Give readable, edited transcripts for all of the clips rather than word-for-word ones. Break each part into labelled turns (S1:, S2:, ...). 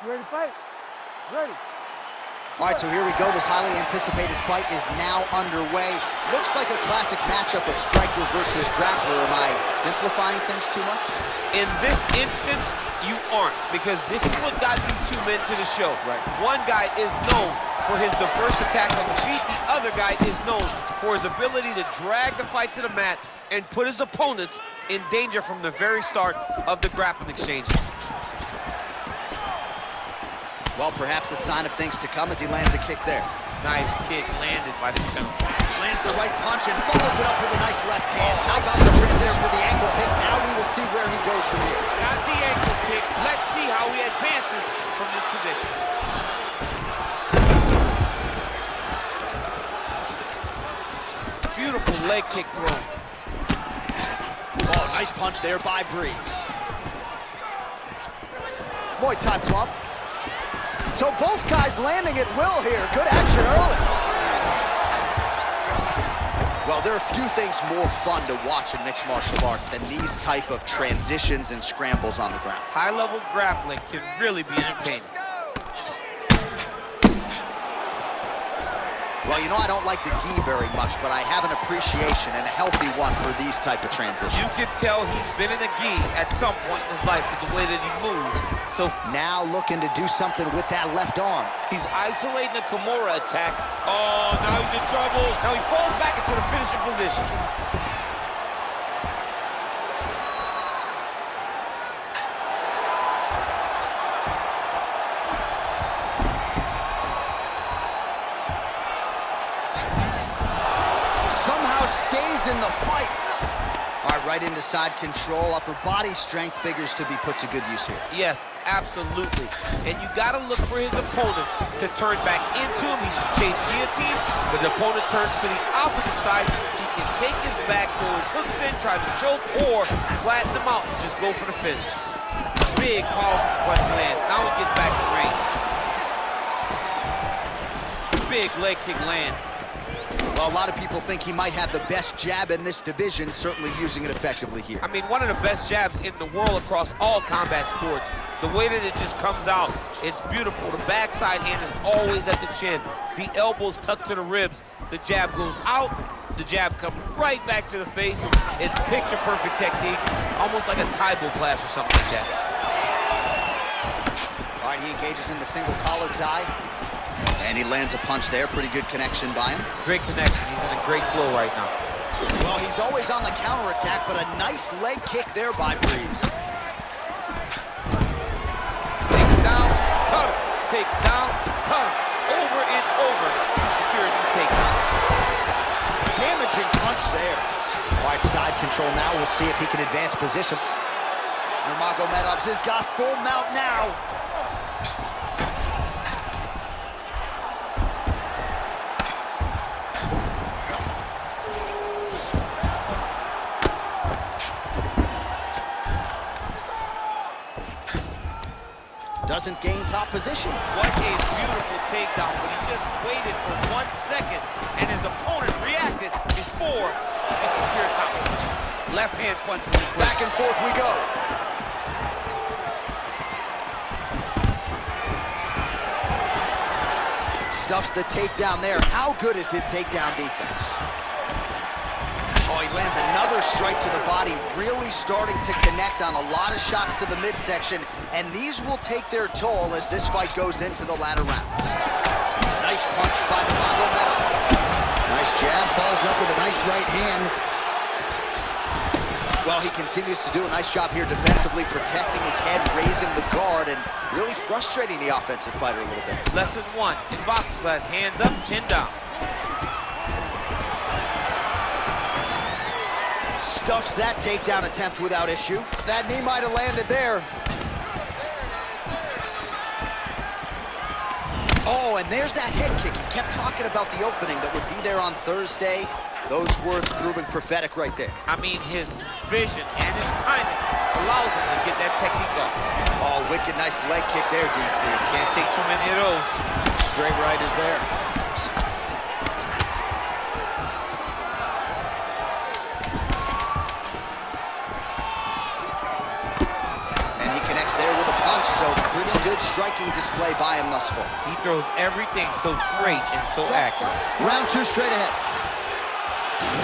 S1: You ready to fight? Ready.
S2: All right, so here we go. This highly anticipated fight is now underway. Looks like a classic matchup of striker versus grappler. Am I simplifying things too much?
S3: In this instance, you aren't, because this is what got these two men to the show.
S2: Right.
S3: One guy is known for his diverse attack on the feet. The other guy is known for his ability to drag the fight to the mat and put his opponents in danger from the very start of the grappling exchanges.
S2: Well, perhaps a sign of things to come as he lands a kick there.
S3: Nice kick landed by the gentleman.
S2: Lands the right punch and follows it up with a nice left hand. Nice tricks there for the ankle pick. Now we will see where he goes from here.
S3: Got the ankle pick. Let's see how he advances from this position. Beautiful leg kick throw.
S2: Oh, nice punch there by Breese. Muay Thai plump. So both guys landing at will here. Good action early. Well, there are few things more fun to watch in mixed martial arts than these type of transitions and scrambles on the ground.
S3: High-level grappling can really be entertaining.
S2: Well, you know, I don't like the gi very much, but I have an appreciation and a healthy one for these type of transitions.
S3: You can tell he's been in a gi at some point in his life with the way that he moves. So
S2: now looking to do something with that left arm.
S3: He's isolating the Kimura attack. Oh, now he's in trouble. Now he falls back into the finishing position.
S2: In the fight. All right, right into side control. Upper body strength figures to be put to good use here.
S3: Yes, absolutely. And you got to look for his opponent to turn back into him. He should chase guillotine, but the opponent turns to the opposite side. He can take his back, throw his hooks in, try to choke, or flatten him out and just go for the finish. Big, powerful punch lands. Now he gets back to range. Big leg kick lands.
S2: Well, a lot of people think he might have the best jab in this division, certainly using it effectively here.
S3: I mean, one of the best jabs in the world across all combat sports. The way that it just comes out, it's beautiful. The backside hand is always at the chin. The elbows tucked to the ribs. The jab goes out. The jab comes right back to the face. It's picture-perfect technique, almost like a Taibo class or something like that.
S2: All right, he engages in the single collar tie. And he lands a punch there. Pretty good connection by him.
S3: Great connection. He's in a great flow right now.
S2: Well, he's always on the counterattack, but a nice leg kick there by Breeze.
S3: Take down, cut him. Take down, cut him. Over and over to secure these takedowns.
S2: Damaging punch there. All right, side control now. We'll see if he can advance position. Nurmagomedov has got full mount now. Doesn't gain top position.
S3: What a beautiful takedown, but he just waited for 1 second, and his opponent reacted before he could secure top position. Left hand punch.
S2: Back and forth we go. Stuffs the takedown there. How good is his takedown defense? Oh, he lands another strike to the body, really starting to connect on a lot of shots to the midsection, and these will take their toll as this fight goes into the latter rounds. Nice punch by Nurmagomedov. Nice jab, follows up with a nice right hand. Well, he continues to do a nice job here defensively, protecting his head, raising the guard, and really frustrating the offensive fighter a little bit.
S3: Lesson 1 in boxing class: hands up, chin down.
S2: Stuffs that takedown attempt without issue. That knee might have landed there. Oh, and there's that head kick. He kept talking about the opening that would be there on Thursday. Those words proving prophetic right there.
S3: I mean, his vision and his timing allows him to get that technique off.
S2: Oh, wicked nice leg kick there, DC.
S3: Can't take too many of those.
S2: Straight right is there. so pretty good striking display by him thus far.
S3: He throws everything so straight and so accurate.
S2: Round 2 straight ahead.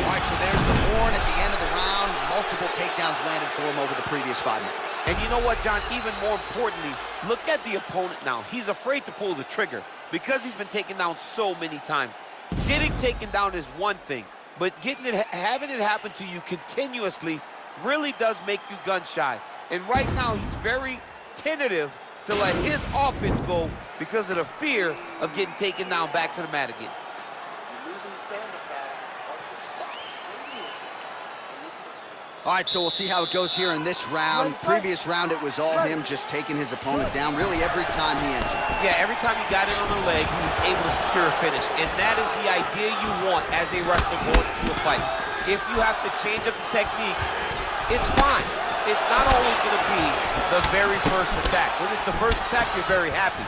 S2: All right, so there's the horn at the end of the round. Multiple takedowns landed for him over the previous 5 minutes.
S3: And you know what, John? Even more importantly, look at the opponent now. He's afraid to pull the trigger because he's been taken down so many times. Getting taken down is one thing, but having it happen to you continuously really does make you gun shy. And right now, he's very tentative to let his offense go because of the fear of getting taken down back to the mat again.
S1: You're losing the stand-up battle. Why don't you stop trading with this guy?
S2: All right, so we'll see how it goes here in this round. Previous round, it was all him just taking his opponent down really every time he entered.
S3: Yeah, every time he got in on the leg, he was able to secure a finish. And that is the idea you want as a wrestler going into a fight. If you have to change up the technique, it's fine. It's not always going to be the very first attack. When it's the first attack, you're very happy.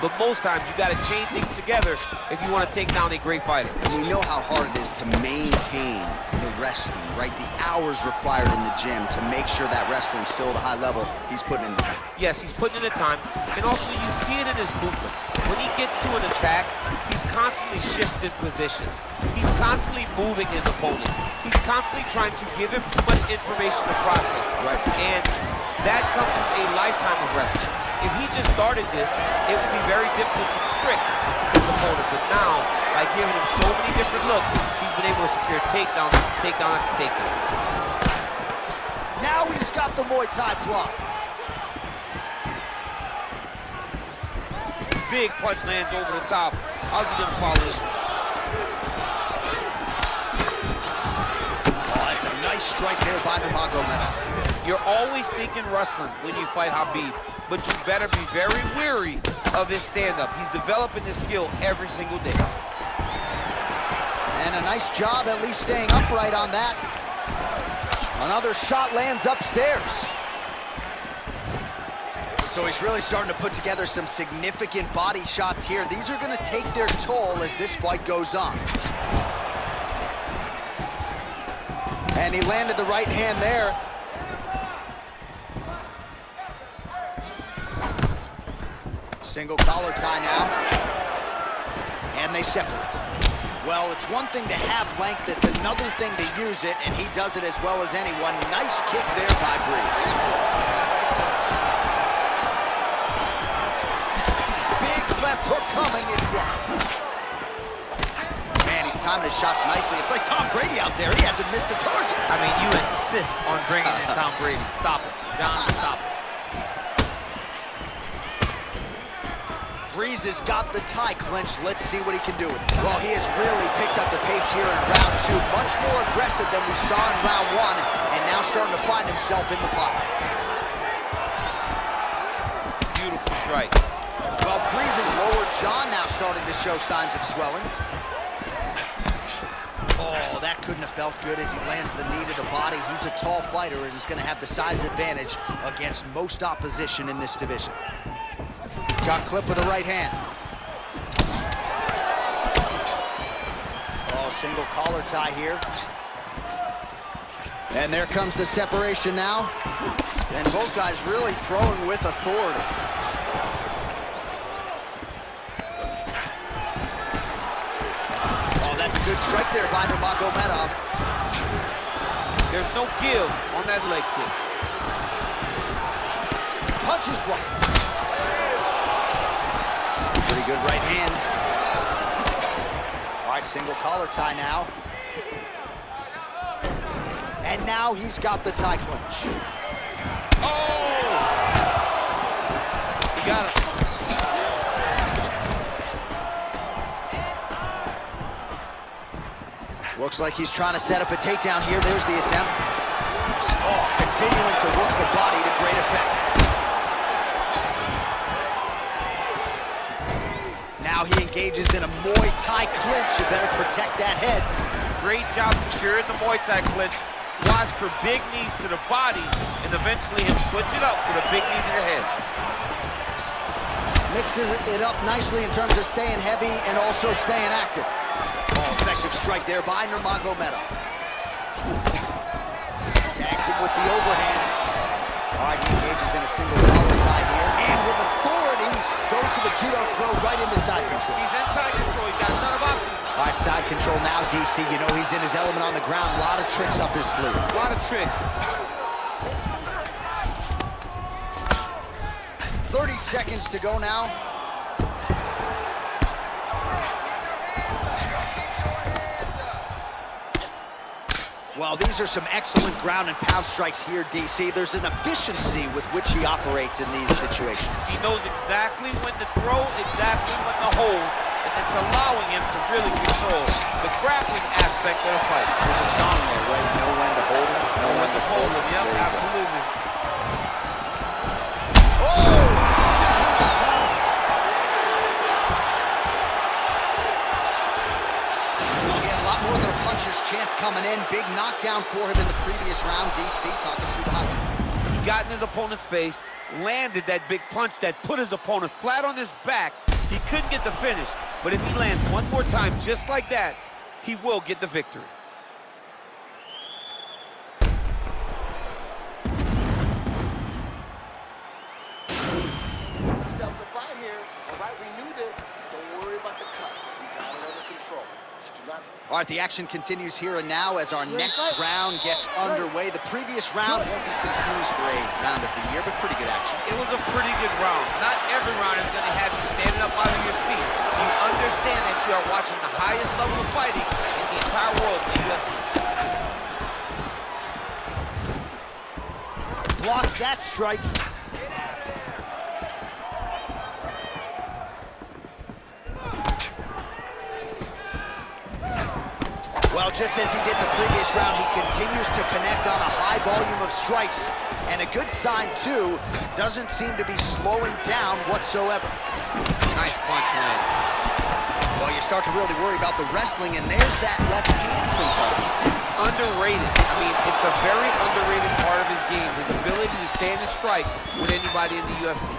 S3: But most times, you got to change things together if you want to take down a great fighter.
S2: And we know how hard it is to maintain the wrestling, right? The hours required in the gym to make sure that wrestling's still at a high level. He's putting in the time.
S3: Yes, he's putting in the time. And also, you see it in his movements. When he gets to an attack, he's constantly shifting positions. He's constantly moving his opponent. He's constantly trying to give him too much information to process.
S2: Right.
S3: And that comes with a lifetime of wrestling. If he just started this, it would be very difficult to trick his opponent. But now, by giving him so many different looks, he's been able to secure takedown after takedown after takedown.
S2: Now he's got the Muay Thai block.
S3: Big punch lands over the top. How's he gonna follow this one?
S2: Oh, that's a nice strike there by Nurmagomedov.
S3: You're always thinking wrestling when you fight Khabib, but you better be very wary of his stand-up. He's developing this skill every single day.
S2: And a nice job at least staying upright on that. Another shot lands upstairs. So he's really starting to put together some significant body shots here. These are going to take their toll as this fight goes on. And he landed the right hand there. Single collar tie now. And they separate. Well, it's one thing to have length, it's another thing to use it, and he does it as well as anyone. Nice kick there by Breese. Big left hook coming, it's blocked. Man, he's timing his shots nicely. It's like Tom Brady out there. He hasn't missed the target.
S3: I mean, you insist on bringing in Tom Brady. Stop it, John, stop it.
S2: Breeze has got the tie clinch. Let's see what he can do with it. Well, he has really picked up the pace here in round 2. Much more aggressive than we saw in round 1, and now starting to find himself in the pocket.
S3: Beautiful strike.
S2: Well, Breeze's lower jaw now starting to show signs of swelling. Oh, that couldn't have felt good as he lands the knee to the body. He's a tall fighter and is going to have the size advantage against most opposition in this division. Got clipped with the right hand. Oh, single collar tie here. And there comes the separation now. And both guys really throwing with authority. Oh, that's a good strike there by Nurmagomedov.
S3: There's no give on that leg kick.
S2: Punches blocked. Pretty good right hand. All right, single collar tie now. And now he's got the tie clinch.
S3: Oh! He got it.
S2: Looks like he's trying to set up a takedown here. There's the attempt. Oh, continuing to work the body to great effect. Now he engages in a Muay Thai clinch. You better protect that head.
S3: Great job securing the Muay Thai clinch. Watch for big knees to the body and eventually him switch it up with a big knee to the head.
S2: Mixes it up nicely in terms of staying heavy and also staying active. Oh, effective strike there by Nurmagomedov. Tags him with the overhand. All right, he engages in a single collar tie here. And with side control.
S3: He's in side control. He's got a ton of options.
S2: All right, side control now, DC. You know he's in his element on the ground. A lot of tricks up his sleeve.
S3: A lot of tricks.
S2: 30 seconds to go now. Well, these are some excellent ground and pound strikes here, DC. There's an efficiency with which he operates in these situations.
S3: He knows exactly when to throw, exactly when to hold, and it's allowing him to really control the grappling aspect of the fight.
S2: There's a song there, right? Know when to hold him, know when to fold him.
S3: Yep, absolutely.
S2: Oh! More than a puncher's chance coming in. Big knockdown for him in the previous round. DC, talk us through the highlight.
S3: He got in his opponent's face, landed that big punch that put his opponent flat on his back. He couldn't get the finish, but if he lands one more time just like that, he will get the victory.
S1: Ourselves a fight here. All right, we knew this. Don't worry about the cut. We got it under control. Just do not...
S2: All right, the action continues here and now as our next round gets underway. The previous round won't be confused for a round of the year, but pretty good action.
S3: It was a pretty good round. Not every round is going to have you standing up out of your seat. You understand that you are watching the highest level of fighting in the entire world in the UFC.
S2: Blocks that strike. Well, just as he did in the previous round, he continues to connect on a high volume of strikes. And a good sign, too, doesn't seem to be slowing down whatsoever.
S3: Nice punch land.
S2: Well, you start to really worry about the wrestling, and there's that left hand from Bubba.
S3: Underrated. I mean, it's a very underrated part of his game, his ability to stand and strike with anybody in the UFC.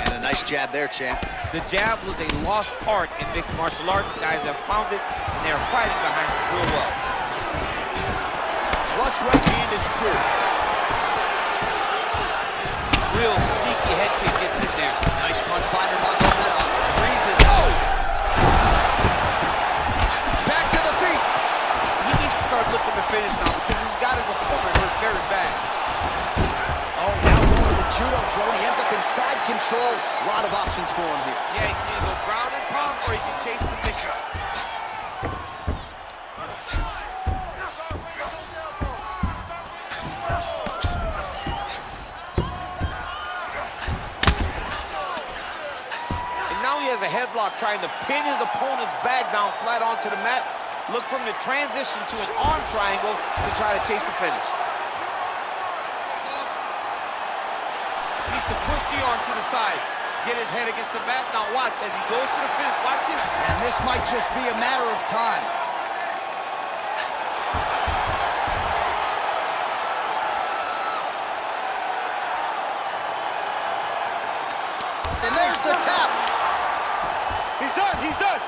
S2: And a nice jab there, champ.
S3: The jab was a lost art in mixed martial arts. Guys have found it, and they're fighting behind it real well.
S2: Flush right hand is true.
S3: Real sneaky head kick gets in there.
S2: Nice punch by Nurmagomedov. Breeze is back to the feet.
S3: He needs to start looking to finish now because he's got his opponent hurt very bad.
S2: Oh, now going to the judo throw. He ends up in side control. A lot of options for him here.
S3: Yeah, he can either go ground and pound or he can chase submission. And now he has a headlock trying to pin his opponent's back down flat onto the mat. Look for him to transition to an arm triangle to try to chase the finish. Needs to push the arm to the side. Get his head against the mat. Now watch as he goes to the finish. Watch this.
S2: And this might just be a matter of time. And there's the tap.
S3: He's done. He's done.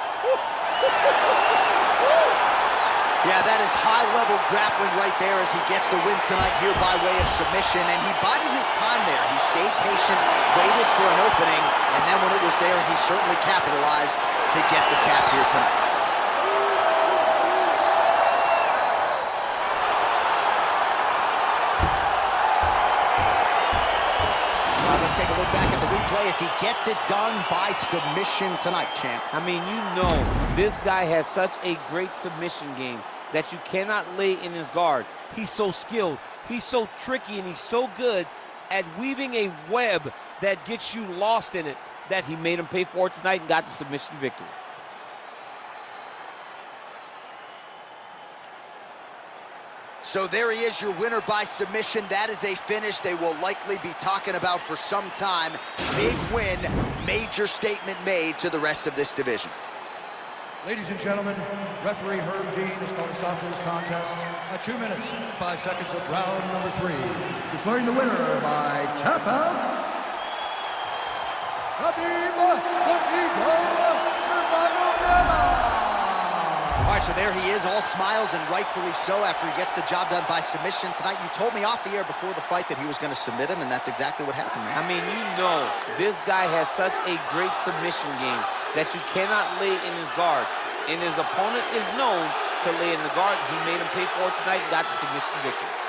S2: Yeah, that is high-level grappling right there as he gets the win tonight here by way of submission. And he bided his time there. He stayed patient, waited for an opening, and then when it was there, he certainly capitalized to get the tap here tonight. Let's take a look back at the replay as he gets it done by submission tonight, champ.
S3: I mean, you know, this guy has such a great submission game that you cannot lay in his guard. He's so skilled, he's so tricky, and he's so good at weaving a web that gets you lost in it that he made him pay for it tonight and got the submission victory.
S2: So there he is, your winner by submission. That is a finish they will likely be talking about for some time. Big win, major statement made to the rest of this division.
S4: Ladies and gentlemen, referee Herb Dean has called a stop to this contest at 2 minutes, 5 seconds of round number 3. Declaring the winner by tap out, Khabib Nurmagomedov.
S2: All right, so there he is, all smiles and rightfully so after he gets the job done by submission tonight. You told me off the air before the fight that he was going to submit him, and that's exactly what happened, man.
S3: I mean, you know, this guy has such a great submission game that you cannot lay in his guard. And his opponent is known to lay in the guard. He made him pay for it tonight and got the submission victory.